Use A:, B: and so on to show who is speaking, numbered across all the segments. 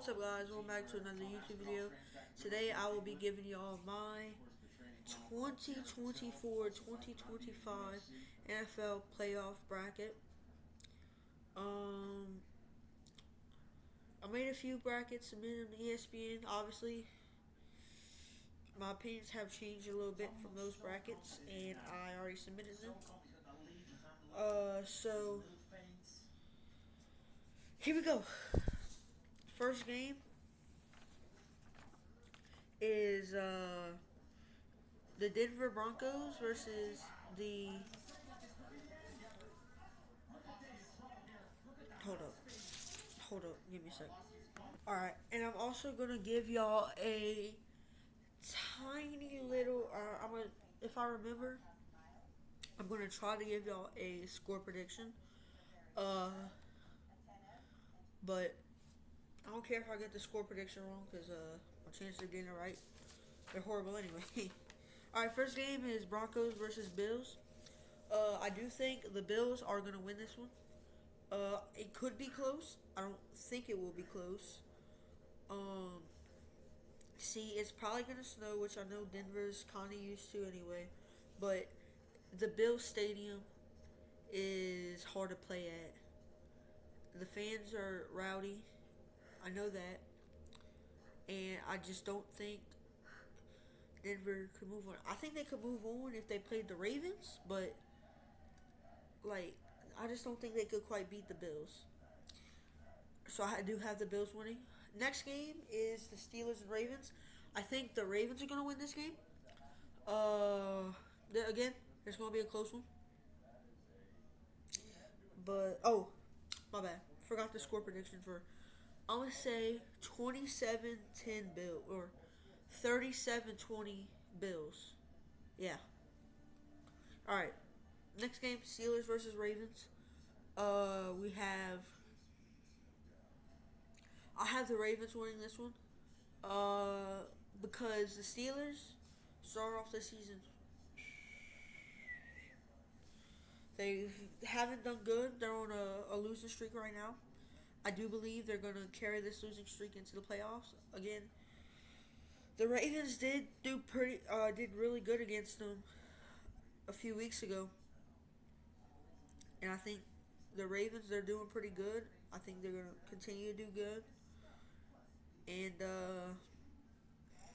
A: what's up guys, welcome back to another YouTube video. Today I will be giving y'all my 2024-2025 NFL playoff bracket. Um, I made a few brackets, submitted them to ESPN. Obviously, my opinions have changed a little bit from those brackets, and I already submitted them. So here we go. First game is the Denver Broncos versus the. Hold up. Hold up. Give me a sec. Alright, and I'm also gonna give y'all a tiny little. If I remember, I'm gonna try to give y'all a score prediction. Uh, but I don't care if I get the score prediction wrong because my chances of getting it right, they're horrible anyway. Alright, first game is Broncos versus Bills. I do think the Bills are gonna win this one. It could be close. I don't think it will be close. Um, See, it's probably gonna snow, which I know Denver's kind of used to anyway. But the Bills Stadium is hard to play at. The fans are rowdy. I know that, and I just don't think Denver could move on. I think they could move on if they played the Ravens, but like I just don't think they could quite beat the Bills. So I do have the Bills winning. Next game is the Steelers and Ravens. I think the Ravens are gonna win this game. Again, it's gonna be a close one. But my bad. Forgot the score prediction for. I'm gonna say 27-10 Bill or 37-20 Bills. Yeah. All right. Next game, Steelers versus Ravens. We have. I have the Ravens winning this one. Because the Steelers start off the season. They haven't done good. They're on a losing streak right now. I do believe they're going to carry this losing streak into the playoffs. Again, the Ravens did really good against them a few weeks ago, and I think the Ravens they're doing pretty good. I think they're going to continue to do good, and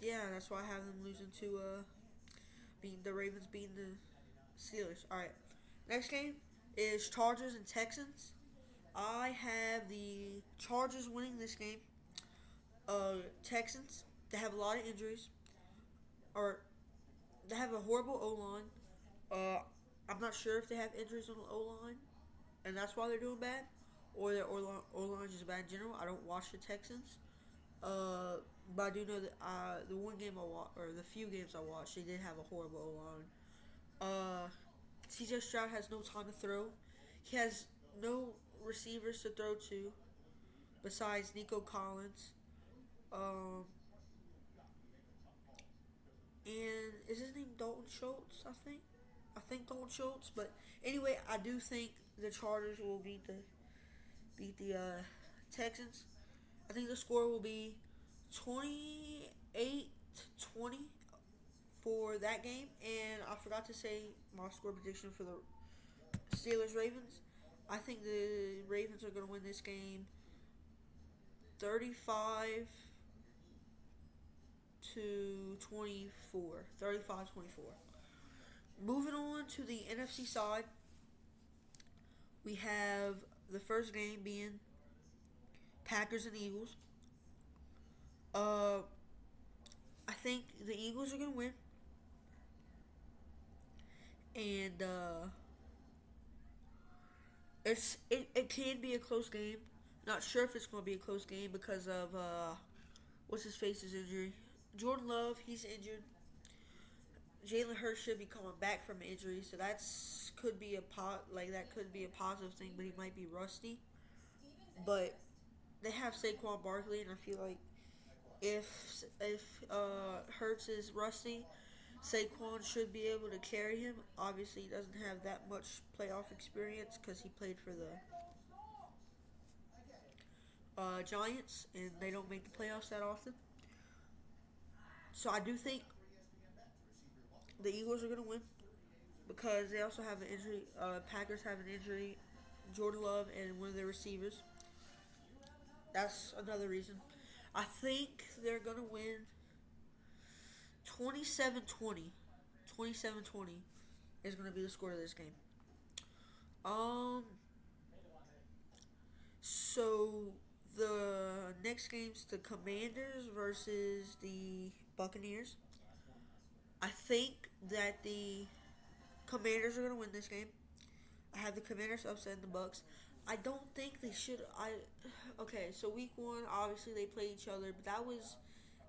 A: yeah, that's why I have them losing to beating the Ravens beating the Steelers. All right, next game is Chargers and Texans. I have the Chargers winning this game. Texans, they have a lot of injuries, or they have a horrible O line. I'm not sure if they have injuries on the O line, and that's why they're doing bad, or their O line is just bad in general. I don't watch the Texans, but I do know that the one game I watched, or the few games I watched, they did have a horrible O line. CJ Stroud has no time to throw. He has no receivers to throw to besides Nico Collins. Um, and is his name Dalton Schultz? I think Dalton Schultz. But anyway, I do think the Chargers will beat the Texans. I think the score will be 28-20 for that game. And I forgot to say my score prediction for the Steelers Ravens. I think the Ravens are going to win this game 35 to 24. 35-24. Moving on to the NFC side, we have the first game being Packers and Eagles. I think the Eagles are going to win. And it can be a close game. Not sure if it's going to be a close game because of what's his face's injury. Jordan Love, he's injured. Jalen Hurts should be coming back from injury, so that could be that could be a positive thing, but he might be rusty. But they have Saquon Barkley, and I feel like if Hurts is rusty, Saquon should be able to carry him. Obviously, he doesn't have that much playoff experience because he played for the Giants, and they don't make the playoffs that often. So I do think the Eagles are going to win because they also have an injury. Packers have an injury. Jordan Love and one of their receivers. That's another reason. I think they're going to win 27-20. 27-20 is going to be the score of this game. Um, so the next game's the Commanders versus the Buccaneers. I think that the Commanders are going to win this game. I have the Commanders upsetting the Bucks. I don't think they should. Okay, so week one, obviously they played each other, but that was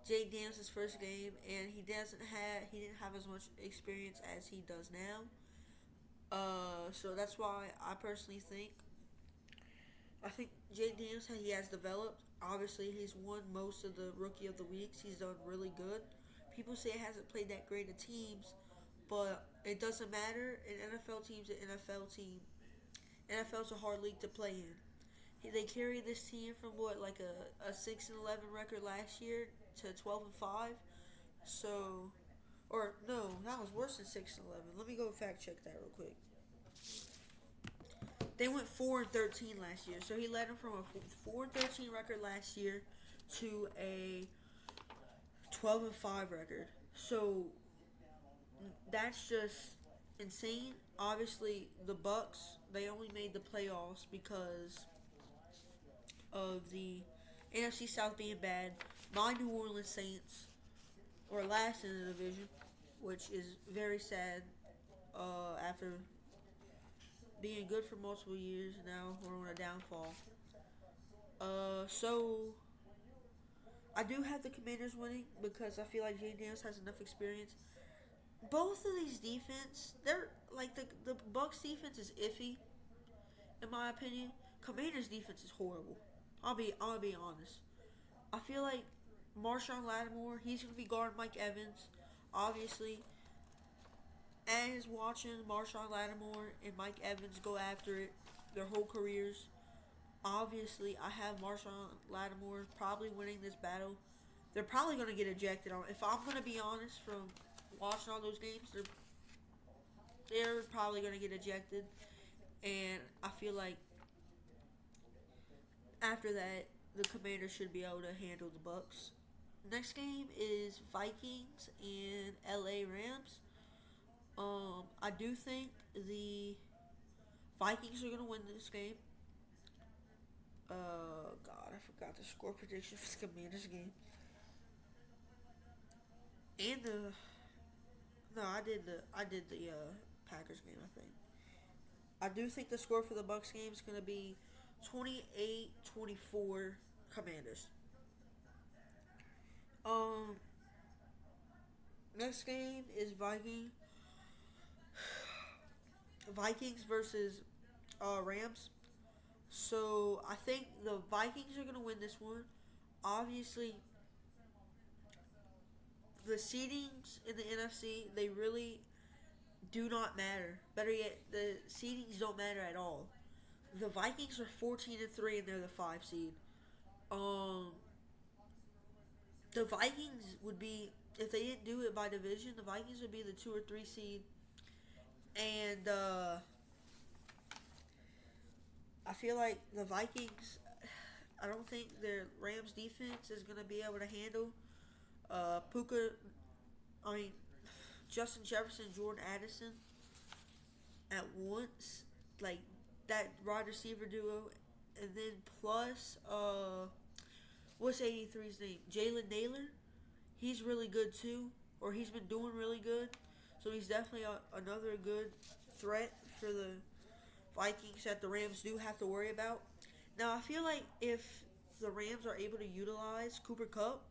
A: Jay Daniels' first game, and he didn't have as much experience as he does now. So that's why I personally think Jay Daniels he has developed. Obviously, he's won most of the Rookie of the Weeks. He's done really good. People say he hasn't played that great of teams, but it doesn't matter. An NFL team's an NFL team. NFL's a hard league to play in. They carried this team from what like a 6-11 record last year to 12-5. So, or no, that was worse than 6-11. Let me go fact check that real quick. They went 4-13 last year, so he led them from a 4-13 record last year to a 12-5 record. So that's just insane. Obviously, the Bucks they only made the playoffs because of the NFC South being bad. My New Orleans Saints were last in the division, which is very sad. After being good for multiple years, now we're on a downfall. So I do have the Commanders winning because I feel like Jay Daniels has enough experience. Both of these defense, they're like the Bucks defense is iffy, in my opinion. Commanders defense is horrible. I'll be honest. I feel like Marshawn Lattimore, he's gonna be guarding Mike Evans, obviously. As watching Marshawn Lattimore and Mike Evans go after it their whole careers, obviously I have Marshawn Lattimore probably winning this battle. They're probably gonna get ejected on. If I'm gonna be honest, from watching all those games, they're probably gonna get ejected, and I feel like after that, the Commanders should be able to handle the Bucks. Next game is Vikings and LA Rams. I do think the Vikings are gonna win this game. God, I forgot the score prediction for the Commanders game. And the no, I did the Packers game. I think I do think the score for the Bucks game is gonna be 28-24 Commanders. Um, Next game is Vikings versus Rams. So I think the Vikings are gonna win this one. Obviously, the seedings in the NFC they really do not matter. Better yet, the seedings don't matter at all. The Vikings are 14-3 and they're the 5 seed. Um, the Vikings would be if they didn't do it by division. The Vikings would be the 2 or 3 seed, and I feel like the Vikings. I don't think their Rams defense is gonna be able to handle Puka. I mean, Justin Jefferson, Jordan Addison at once, like that wide receiver duo, and then plus what's 83's name? Jalen Naylor. He's really good too, or he's been doing really good. So he's definitely another good threat for the Vikings that the Rams do have to worry about. Now I feel like if the Rams are able to utilize Cooper Kupp,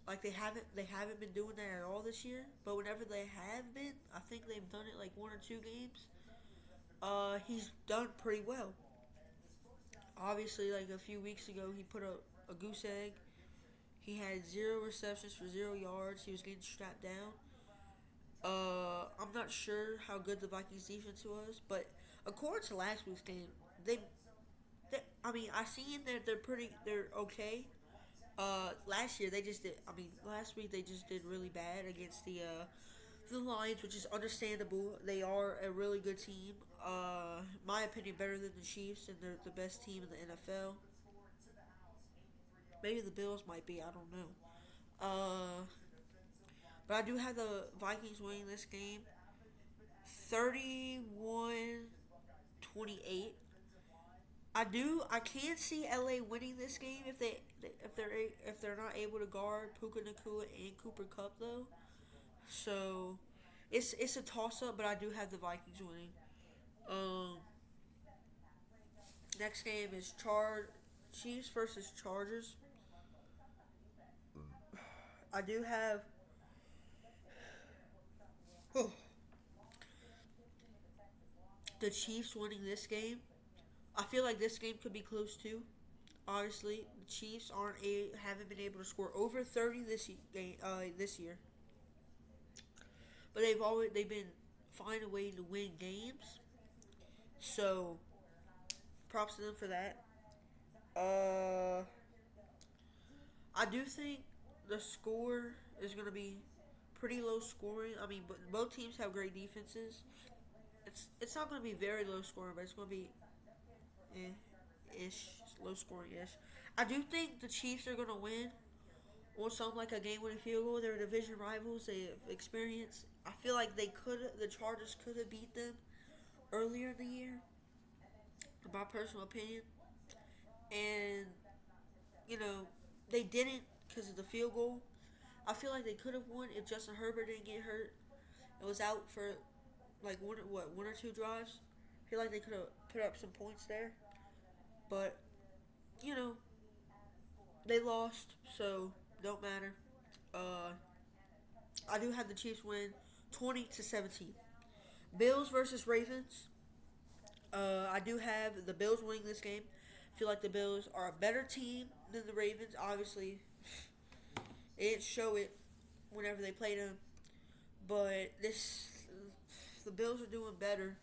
A: like they haven't been doing that at all this year. But whenever they have been, I think they've done it like 1 or 2 games. He's done pretty well. Obviously, like a few weeks ago, he put a goose egg. He had 0 receptions for 0 yards. He was getting strapped down. I'm not sure how good the Vikings defense was, but according to last week's game, they I mean, I seen that they're okay. Last year they just did. I mean, last week they just did really bad against the Lions, which is understandable. They are a really good team. My opinion, better than the Chiefs, and they're the best team in the NFL. Maybe the Bills might be. I don't know. But I do have the Vikings winning this game, 31-28. I do. I can see LA winning this game if they're not able to guard Puka Nakua and Cooper Cup though. So it's a toss up, but I do have the Vikings winning. Um, Next game is Chiefs versus Chargers. I do have oh, the Chiefs winning this game. I feel like this game could be close too. Obviously, the Chiefs haven't been able to score over 30 this year, but they've been finding a way to win games. So props to them for that. Uh, I do think the score is going to be pretty low scoring. I mean, but both teams have great defenses. It's not going to be very low scoring, but it's going to be ish, low scoring ish. I do think the Chiefs are going to win or something like a game-winning field goal. They're division rivals. They have experience. I feel like the Chargers could have beat them earlier in the year, in my personal opinion. And you know they didn't because of the field goal. I feel like they could have won if Justin Herbert didn't get hurt. It was out for like one or two drives. I feel like they could have put up some points there, but you know they lost, so don't matter. Uh, I do have the Chiefs win 20-17. Bills versus Ravens. I do have the Bills winning this game. I feel like the Bills are a better team than the Ravens. Obviously, they didn't show it whenever they played them, but the Bills are doing better.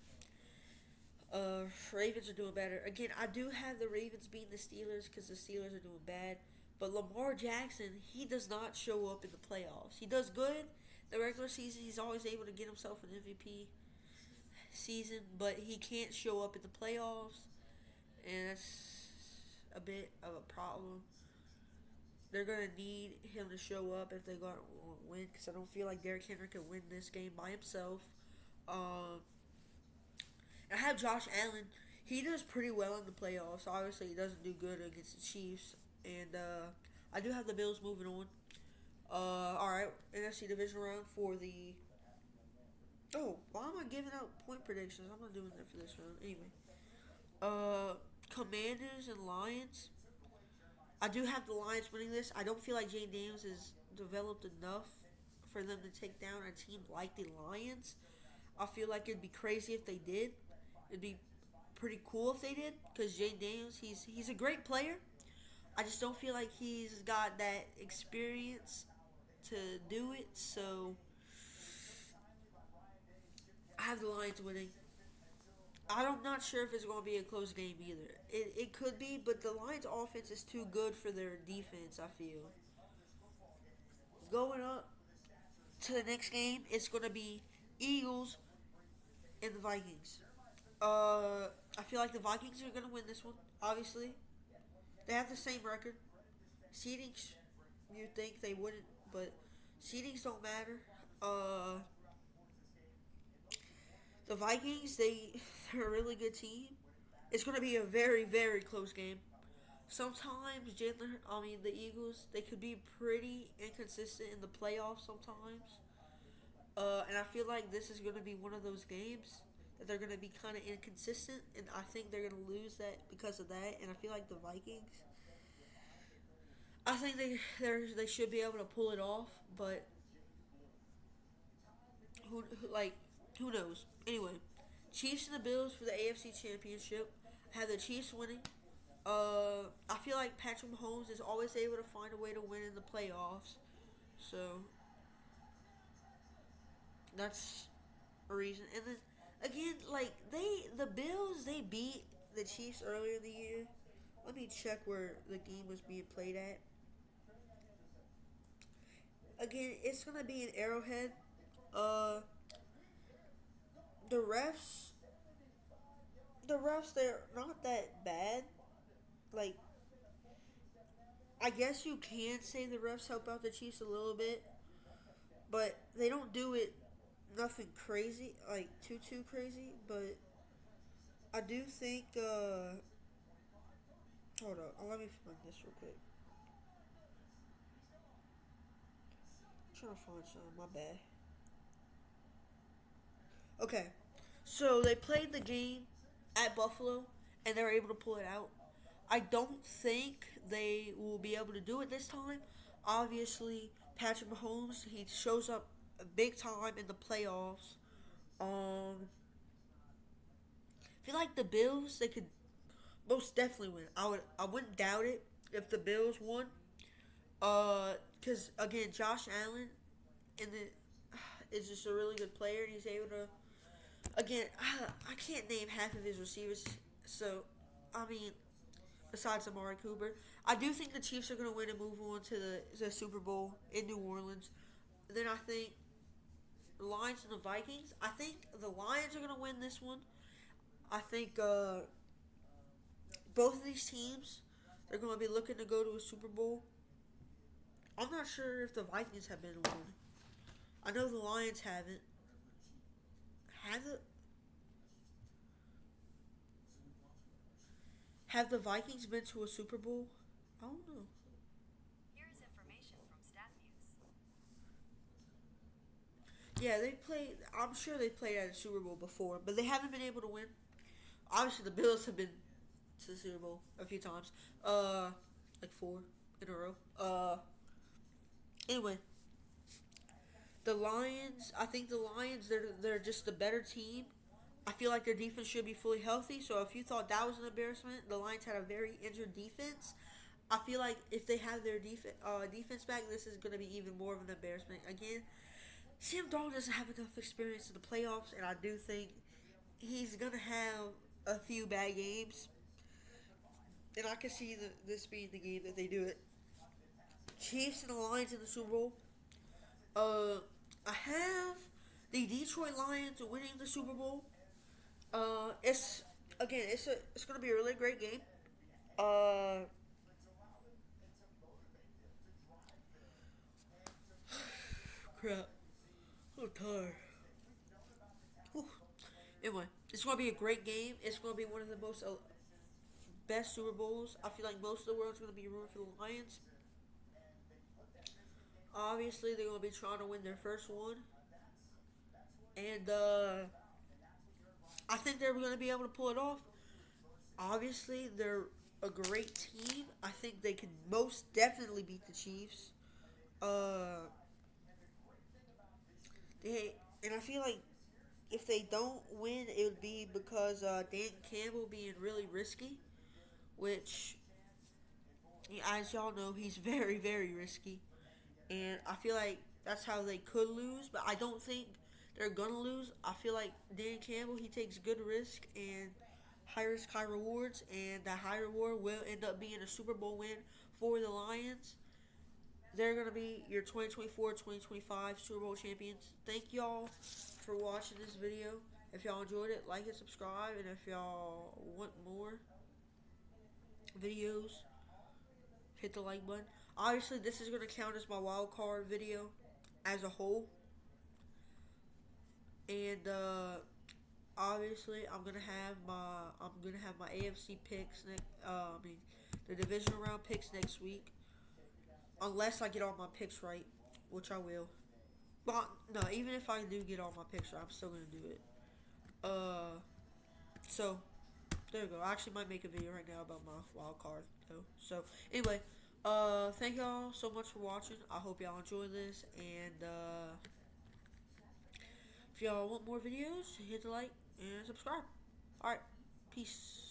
A: Ravens are doing better. Again, I do have the Ravens beating the Steelers because the Steelers are doing bad. But Lamar Jackson, he does not show up in the playoffs. He does good the regular season. He's always able to get himself an MVP season, but he can't show up in the playoffs, and that's a bit of a problem. They're gonna need him to show up if they're gonna win, because I don't feel like Derrick Henry can win this game by himself. Um, I have Josh Allen. He does pretty well in the playoffs. Obviously, he doesn't do good against the Chiefs, and I do have the Bills moving on. All right, NFC division round for the. Oh, why am I giving out point predictions? I'm not doing that for this round anyway. Commanders and Lions. I do have the Lions winning this. I don't feel like Jane Daniels has developed enough for them to take down a team like the Lions. I feel like it'd be crazy if they did. It'd be pretty cool if they did, because Jane Daniels, he's a great player. I just don't feel like he's got that experience to do it. So I have the Lions winning. I'm not sure if it's going to be a close game either. It could be, but the Lions' offense is too good for their defense, I feel. Going up to the next game, it's going to be Eagles and the Vikings. I feel like the Vikings are going to win this one, obviously. They have the same record. Seedings, you think they wouldn't, but seedings don't matter. The Vikings, they're a really good team. It's going to be a very, very close game. Sometimes the Eagles, they could be pretty inconsistent in the playoffs sometimes. And I feel like this is going to be one of those games that they're going to be kind of inconsistent, and I think they're going to lose that because of that. And I feel like the Vikings, I think they should be able to pull it off, but who knows? Anyway, Chiefs and the Bills for the AFC Championship. I have the Chiefs winning. I feel like Patrick Mahomes is always able to find a way to win in the playoffs, so that's a reason. And then again, like the Bills, they beat the Chiefs earlier in the year. Let me check where the game was being played at. Again, it's gonna be an Arrowhead. Uh, the refs, they're not that bad. Like, I guess you can say the refs help out the Chiefs a little bit, but they don't do it nothing crazy, like too crazy. But I do think. Hold on, let me find this real quick. I'm trying to find something. My bad. Okay, so they played the game at Buffalo, and they were able to pull it out. I don't think they will be able to do it this time. Obviously, Patrick Mahomes, he shows up big time in the playoffs. I feel like the Bills, they could most definitely win. I wouldn't doubt it if the Bills won. Because again, Josh Allen in the is just a really good player, and he's able to. Again, I can't name half of his receivers, so I mean, besides Amari Cooper, I do think the Chiefs are going to win and move on to the Super Bowl in New Orleans. Then I think the Lions and the Vikings. I think the Lions are going to win this one. I think both of these teams, they're going to be looking to go to a Super Bowl. I'm not sure if the Vikings have been one. I know the Lions haven't. Have the have the Vikings been to a Super Bowl? I don't know.
B: Here's information from StatMuse.
A: Yeah, they played. I'm sure they played at a Super Bowl before, but they haven't been able to win. Obviously, the Bills have been to the Super Bowl a few times. Like four in a row. Anyway, the Lions. I think the Lions. They're just the better team. I feel like their defense should be fully healthy. So if you thought that was an embarrassment, the Lions had a very injured defense. I feel like if they have their defense back, this is going to be even more of an embarrassment. Again, Sam Darnold doesn't have enough experience in the playoffs, and I do think he's going to have a few bad games. And I can see this being the game that they do it. Chiefs and the Lions in the Super Bowl. I have the Detroit Lions winning the Super Bowl. It's again, it's gonna be a really great game. Uh, crap, I'm tired. Whew. Anyway, it's gonna be a great game. It's gonna be one of the most best Super Bowls. I feel like most of the world's gonna be rooting for the Lions. Obviously, they're gonna be trying to win their first one, and I think they're gonna be able to pull it off. Obviously, they're a great team. I think they could most definitely beat the Chiefs. Uh, and I feel like if they don't win, it would be because Dan Campbell being really risky, which, as y'all know, he's very risky, and I feel like that's how they could lose. But I don't think they're gonna lose. I feel like Dan Campbell, he takes good risk and high risk, high rewards, and that high reward will end up being a Super Bowl win for the Lions. They're going to be your 2024-2025 Super Bowl champions. Thank y'all for watching this video. If y'all enjoyed it, like and subscribe. And if y'all want more videos, hit the like button. Obviously, this is going to count as my wild card video as a whole. And obviously, I'm gonna have my AFC picks the divisional round picks next week. Unless I get all my picks right, which I will. But no, even if I do get all my picks right, I'm still gonna do it. So there you go. I actually might make a video right now about my wild card though. So anyway, thank y'all so much for watching. I hope y'all enjoy this, and if y'all want more videos, hit the like and subscribe. Alright, peace.